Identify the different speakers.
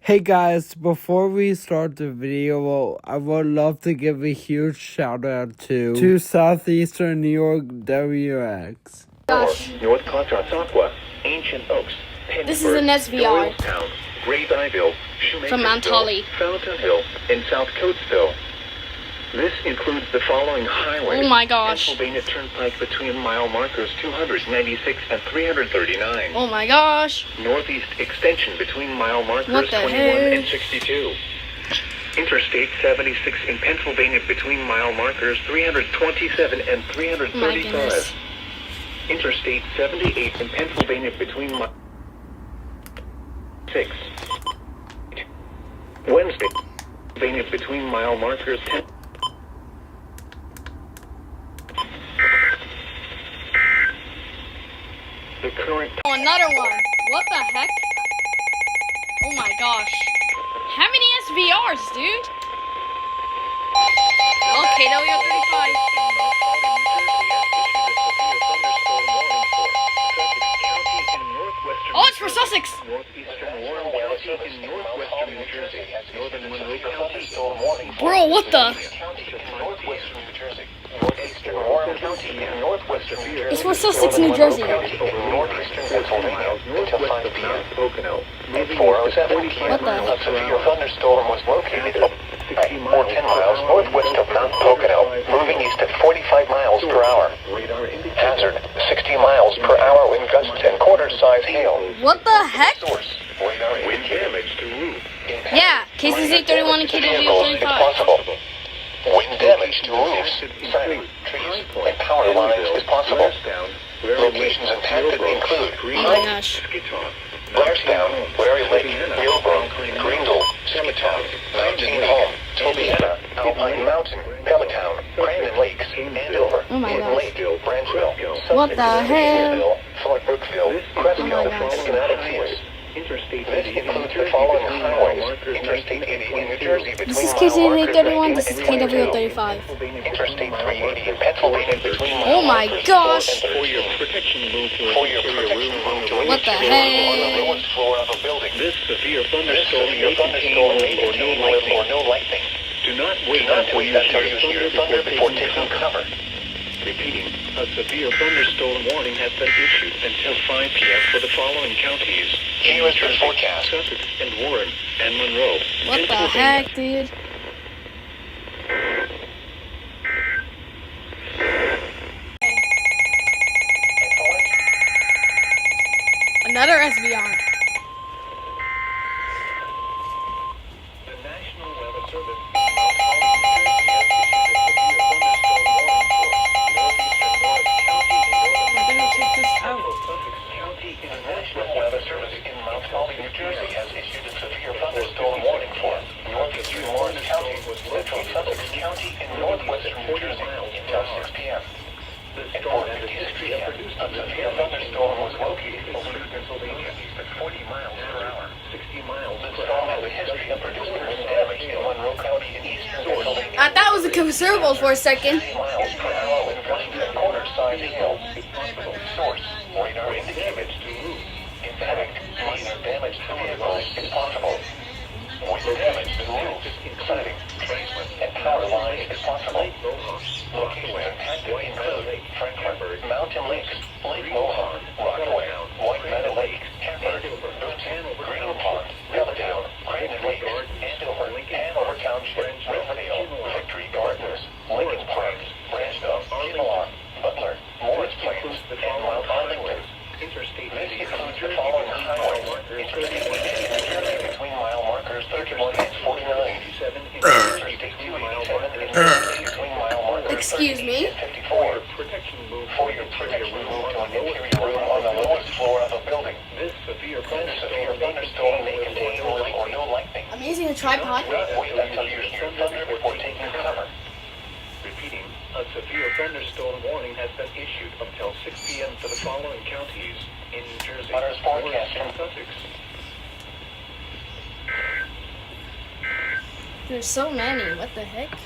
Speaker 1: Hey guys, before we start the video, I would love to give a huge shout out to Southeastern New York WX.
Speaker 2: Gosh. North Contra Ancient Oaks,
Speaker 3: This is an SVR
Speaker 2: Doylestown, Great Idyll,
Speaker 3: from Mount Holly.
Speaker 2: Fountain Hill, and South Coatesville. This includes the following highways.
Speaker 3: Oh my gosh.
Speaker 2: Pennsylvania Turnpike between mile markers 296 and 339.
Speaker 3: Oh my gosh.
Speaker 2: Northeast Extension between mile markers
Speaker 3: What the
Speaker 2: 21
Speaker 3: heck?
Speaker 2: and 62. Interstate 76 in Pennsylvania between mile markers 327 and
Speaker 3: My
Speaker 2: 335.
Speaker 3: goodness.
Speaker 2: Interstate 78 in Pennsylvania between 6. Wednesday, Pennsylvania between mile markers 10. The current
Speaker 3: Oh, another one. What the heck? Oh my gosh. How many SVRs, dude? Okay, W35. Oh, it's for Sussex.
Speaker 2: Northeastern Warren County in northwestern New Jersey. Northern Monroe County.
Speaker 3: Bro, what the?
Speaker 2: Northwestern New Jersey. Northeastern Warren County in northwestern New Jersey.
Speaker 3: It's for Sussex, New Jersey.
Speaker 2: Northeastern Pennsylvania until 5 p.m. Pocono.
Speaker 4: At 4:07 p.m.
Speaker 3: What the
Speaker 4: a
Speaker 3: heck?
Speaker 4: severe thunderstorm was located at 10 miles northwest of Mount Pocono, moving east at 45 miles per hour. Hazard, 60 miles per hour wind gusts and quarter-size hail.
Speaker 3: What the heck?
Speaker 4: Source, radar
Speaker 2: Wind damage to roof.
Speaker 3: Yeah, cases 831 and
Speaker 4: Vehicles is
Speaker 3: KW35.
Speaker 4: possible. Wind damage to roofs, siding, trees, and power lines is possible. Locations impacted include
Speaker 3: Oh my gosh.
Speaker 4: Blairstown, Wary Lake, Millbrook, Greenville, Skitown, Mountain Home, Tobiana, Alpine Mountain, Pelletown, Crandon Lakes, Andover,
Speaker 3: Oh my
Speaker 4: Hidden
Speaker 3: gosh.
Speaker 4: Lake, Branchville,
Speaker 3: What the
Speaker 4: Sussex,
Speaker 3: hell?
Speaker 4: Gainesville, Fort Brookville, Cresco,
Speaker 3: Oh my gosh.
Speaker 4: and Connecticut.
Speaker 2: Interstate
Speaker 4: This includes the following highways: Interstate 80 in New Jersey between
Speaker 3: This is
Speaker 4: mile
Speaker 3: KC
Speaker 4: markers
Speaker 3: 831,
Speaker 4: 19
Speaker 3: this is
Speaker 4: and 22.
Speaker 3: KW35.
Speaker 4: Interstate 380 in Pennsylvania between
Speaker 3: Oh
Speaker 4: mile
Speaker 3: my
Speaker 4: markers
Speaker 3: gosh.
Speaker 4: 12 and
Speaker 2: For your
Speaker 4: 13.
Speaker 2: protection, move to
Speaker 4: For
Speaker 2: an
Speaker 4: your
Speaker 2: interior
Speaker 4: protection,
Speaker 2: room
Speaker 4: move to
Speaker 2: on
Speaker 4: an
Speaker 3: What the
Speaker 4: interior room on
Speaker 3: heck?
Speaker 4: the lowest floor of a building.
Speaker 2: This severe
Speaker 4: This
Speaker 2: thunderstorm
Speaker 4: severe
Speaker 2: may
Speaker 4: thunderstorm may
Speaker 2: contain
Speaker 4: contain
Speaker 2: or
Speaker 4: wind
Speaker 2: no
Speaker 4: or
Speaker 2: lightning.
Speaker 4: no lightning.
Speaker 2: Do not
Speaker 4: Do
Speaker 2: wait
Speaker 4: not
Speaker 2: until
Speaker 4: wait
Speaker 2: you
Speaker 4: until you hear thunder before taking cover.
Speaker 2: Repeating, a severe thunderstorm warning has been issued until 5 p.m. for the following counties.
Speaker 4: Here is your
Speaker 2: Jersey,
Speaker 4: forecast.
Speaker 2: Sussex, and Warren, and Monroe.
Speaker 3: What the
Speaker 2: Pennsylvania.
Speaker 3: heck, dude? Another SVR.
Speaker 2: The National Weather Service in Mount Holly, New Jersey has issued a severe thunderstorm warning for northeastern Orange County, central Sussex County, and northwestern New Jersey until 6 p.m. At 4:56 p.m., a severe thunderstorm was located over Pennsylvania at 40 miles per hour. 60 miles. This storm has a history of producing wind damage in Monroe County and eastern Pennsylvania.
Speaker 3: I thought it was a conservable for a second.
Speaker 4: 60 miles per hour wind gusts and quarter-size hail. Source, radar indicates to roof. In fact, minor damage to vehicles is possible. Wind damage to roofs, siding, trees, and power lines is possible. Locations impacted include Franklin, Mountain Lakes, Lake Mohawk, Rockaway, White Meadow Lake, Hanford, Boonton, Green Pond, Pelletown, Crandon Lakes, Andover, Hanover Township, Riverdale, Victory Gardens, Lincoln Park, Branchville, Kinlaw, Butler, Morris Plains, and Mount Arlington.
Speaker 2: Interstate
Speaker 4: This includes the following highways: Interstate 80 in New Jersey between mile markers 31 and 49. Interstate 287 in New Jersey between mile markers
Speaker 3: Excuse
Speaker 4: 38
Speaker 3: me?
Speaker 4: and 54.
Speaker 2: protection move
Speaker 4: For your protection, move to an interior room on the lowest floor of a building.
Speaker 2: This severe
Speaker 4: This severe thunderstorm may contain wind or no lightning.
Speaker 3: I'm using a tripod.
Speaker 4: Do not wait until you hear thunder before taking cover.
Speaker 2: Repeating, a severe thunderstorm warning has been issued until 6 p.m. for the following counties in New Jersey,
Speaker 4: Butters
Speaker 2: Warren,
Speaker 4: forecast.
Speaker 2: and Sussex.
Speaker 3: There's so many. What the heck?